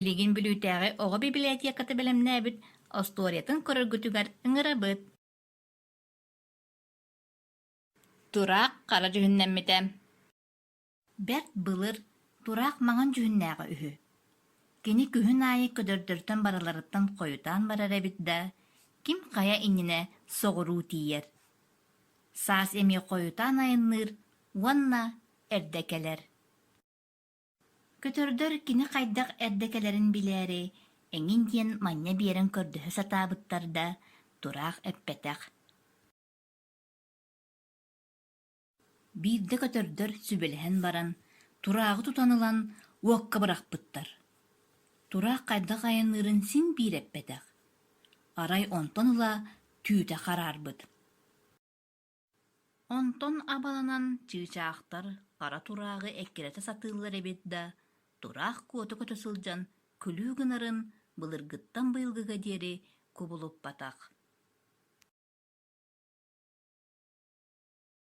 Билигин бүлүүтээҕи оҕо библиотекаты белемнээбит, осториятын көрөргүтүгэр ыҥырабыт. Тураак хара түһүннэммитэ. Бэрт былыр тураак маҥан түһүннээҕи үһү. Кини күһүн аайы көдөрдөртөн бараларыттан хойутаан барар эбит да, ким хая иннинэ соҕуруу тиийэр. Саас эмиэ хойутаан айынныыр уонна эрдэкэлэр. Көтөрдөр кини хайдах эрдэкэлэрин билээри, эҥин диэн мання биэрэн көрдөһө сатаабыттар да, тураак эппэтэх. Биирдэ көтөрдөр сүбэлэһэн баран, тураагы тутанылан уокка бырахпыттар. Тураак хайдах айынныырын син биирэппэтэх. Арай онтон ыла түүтэ хараарбыт. Онтон абаланан чыычаахтар хара тураагы эккирэтэ сатыыллар эбит да, тураах куоту көтө сылдьан күлүү гынарын былыргыттан быйылгыга диэри кубулуппатах.